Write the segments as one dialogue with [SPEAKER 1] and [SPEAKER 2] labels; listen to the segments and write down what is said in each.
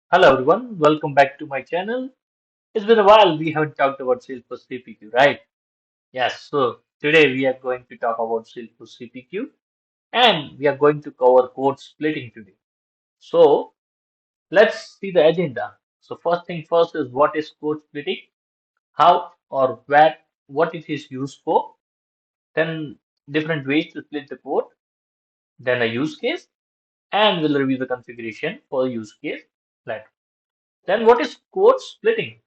[SPEAKER 1] Hello everyone, welcome back to my channel. It's been a while we haven't talked about Salesforce CPQ, right? Yes, so today we are going to talk about Salesforce CPQ and we are going to cover code splitting today. So let's see the agenda. So first thing first is what is code splitting, how or where, what it is used for, then different ways to split the code, then a use case, and we'll review the configuration for the use case later. Then what is code splitting?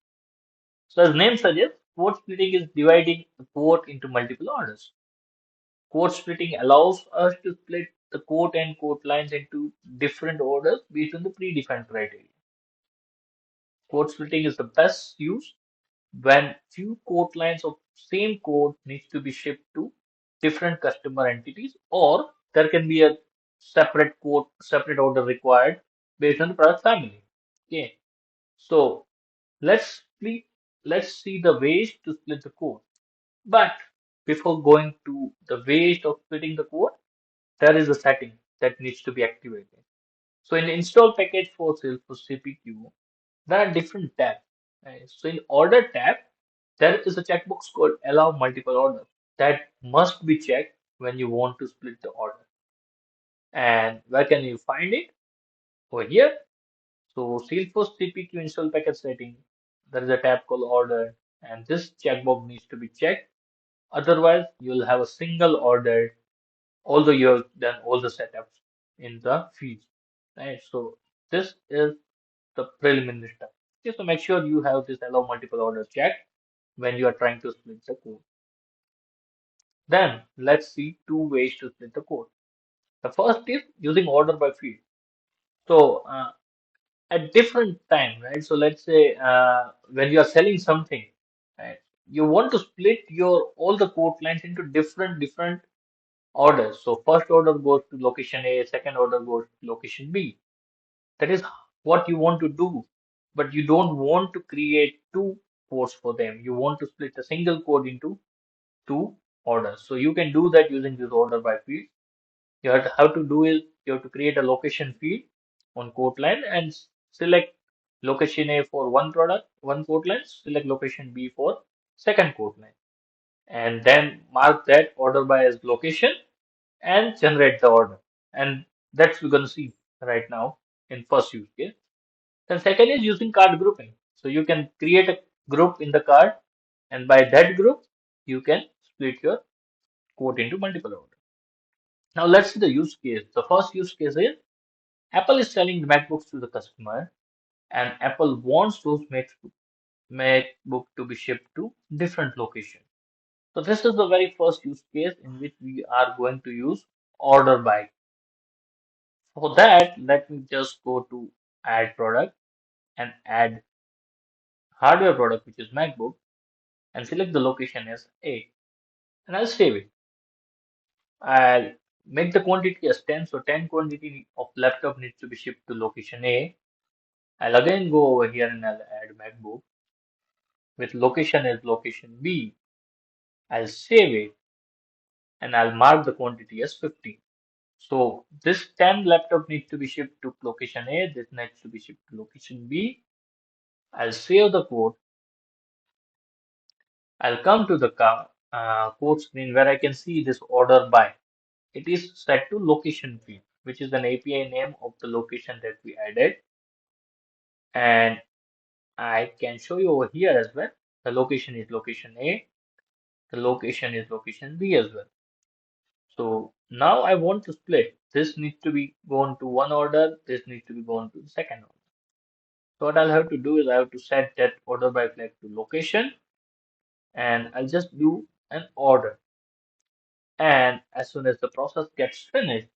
[SPEAKER 1] So as name suggests, code splitting is dividing the code into multiple orders. Code splitting allows us to split the code and code lines into different orders based on the predefined criteria. Code splitting is the best use when few code lines of same code needs to be shipped to different customer entities, or there can be a separate order required based on the product family. Okay, so let's split, let's see the ways to split the code. But before going to the waste of splitting the code, there is a setting that needs to be activated. So in the install package for Salesforce CPQ, there are different tabs. Right? So in order tab, there is a checkbox called allow multiple orders that must be checked when you want to split the order. And where can you find it? Over here. So Salesforce CPQ install package setting, there is a tab called order, and this checkbox needs to be checked. Otherwise, you'll have a single order although you have done all the setups in the field, right? So this is the preliminary step. Okay, so make sure you have this allow multiple orders checked when you are trying to split the code. Then let's see two ways to split the code. The first is using order by field. So at different time, right? So let's say when you are selling something, right? You want to split your all the code lines into different orders. So first order goes to location A, second order goes to location B. That is what you want to do, but you don't want to create two ports for them. You want to split a single code into two orders. So you can do that using this order by field. You have how to do is you have to create a location field on code line and select location A for one product, one code line, select location B for second code line, and then mark that order by as location and generate the order. And that's we're going to see right now in first use case. Then second is using card grouping. So you can create a group in the card, and by that group, you can split your code into multiple orders. Now let's see the use case. The first use case is Apple is selling MacBooks to the customer, and Apple wants those MacBook to be shipped to different locations. So this is the very first use case in which we are going to use order by. For that, let me just go to add product and add hardware product, which is MacBook, and select the location as A. And I'll save it. I'll make the quantity as 10. So 10 quantity of laptop needs to be shipped to location A. I'll again go over here and I'll add MacBook with location as location B. I'll save it and I'll mark the quantity as 50. So this 10 laptop needs to be shipped to location A. This needs to be shipped to location B. I'll save the code. I'll come to the code screen where I can see this order by. It is set to location field, which is an API name of the location that we added. And I can show you over here as well. The location is location A, the location is location B as well. So now I want to split. This needs to be gone to one order, this needs to be gone to the second order. So what I'll have to do is I have to set that order by flag to location, and I'll just do an order. And as soon as the process gets finished,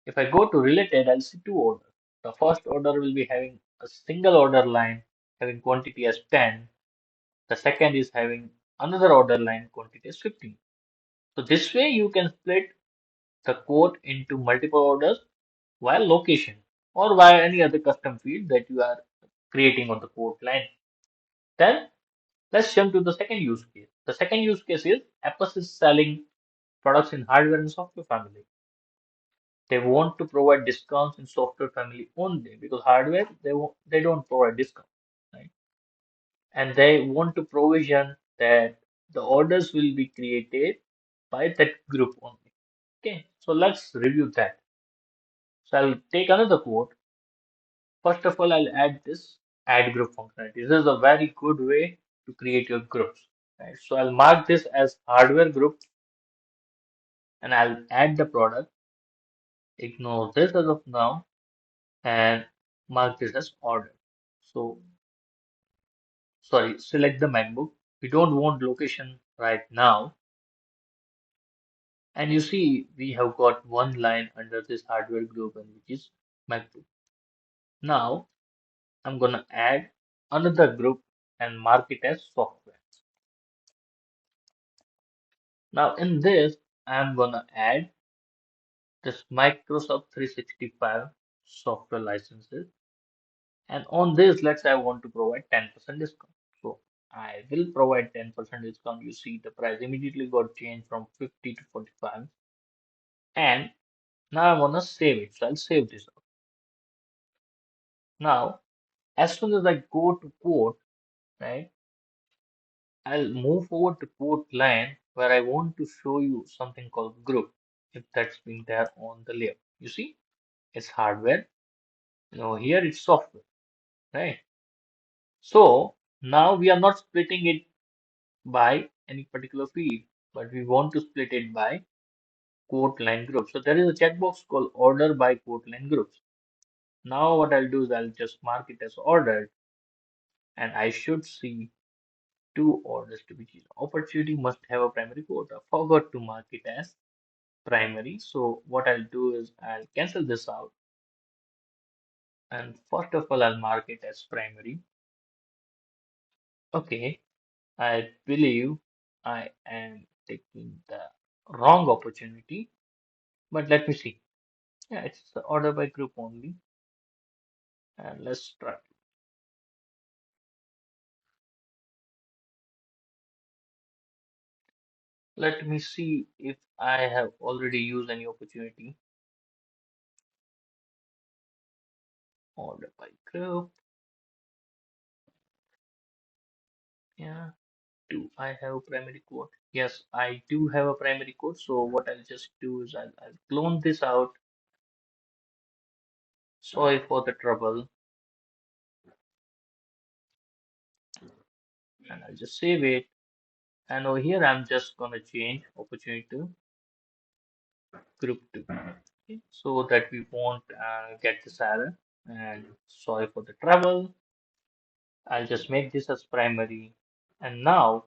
[SPEAKER 1] if I go to related, I'll see two orders. The first order will be having a single order line having quantity as 10. The second is having another order line quantity as 15. So this way you can split the code into multiple orders via location or via any other custom field that you are creating on the code line. Then let's jump to the second use case. The second use case is Apple is selling products in hardware and software family. They want to provide discounts in software family only because hardware they don't provide discount, right? And they want to provision that the orders will be created by that group only. Okay, so let's review that. So I'll take another quote. First of all, I'll add this add group functionality. This is a very good way to create your groups. Right? So I'll mark this as hardware group and I'll add the product. Ignore this as of now and mark this as order. So sorry, select the MacBook. We don't want location right now. And you see, we have got one line under this hardware group and which is MacBook. Now I'm gonna add another group and mark it as software. Now in this, I'm gonna add this Microsoft 365 software licenses. And on this, let's say I want to provide 10% discount. So I will provide 10% discount. You see the price immediately got changed from 50 to 45. And now I want to save it. So I'll save this out. Now, as soon as I go to quote, right, I'll move forward to quote line where I want to show you something called group. If that's been there on the layer. You see, it's hardware. Here it's software, right? So now we are not splitting it by any particular field, but we want to split it by quote line group. So there is a checkbox called order by quote line groups. Now what I'll do is I'll just mark it as ordered and I should see two orders to be chosen. Opportunity must have a primary quote. I forgot to mark it as primary. So what I'll do is I'll cancel this out and first of all I'll mark it as primary. Okay, I believe I am taking the wrong opportunity, but let me see. Yeah, it's the order by group only. And let's try. Let me see if I have already used any opportunity. Order by group. Yeah. Do I have primary code? Yes, I do have a primary code. So what I'll just do is I'll clone this out. Sorry for the trouble. And I'll just save it. And over here, I'm just gonna change opportunity to group 2. Okay, so that we won't get this error. And sorry for the trouble. I'll just make this as primary. And now,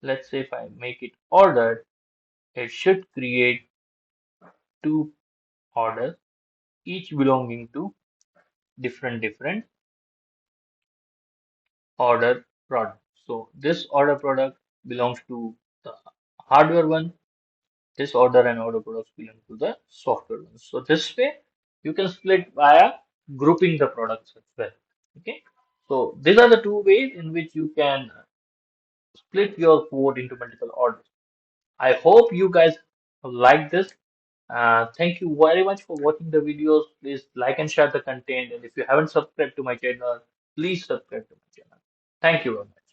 [SPEAKER 1] let's say if I make it ordered, it should create two orders, each belonging to different order product. So this order product belongs to the hardware one. This order and order products belong to the software one. So this way you can split via grouping the products as well. Okay. So these are the two ways in which you can split your code into multiple orders. I hope you guys like this. Thank you very much for watching the videos. Please like and share the content. And if you haven't subscribed to my channel, please subscribe to my channel. Thank you very much.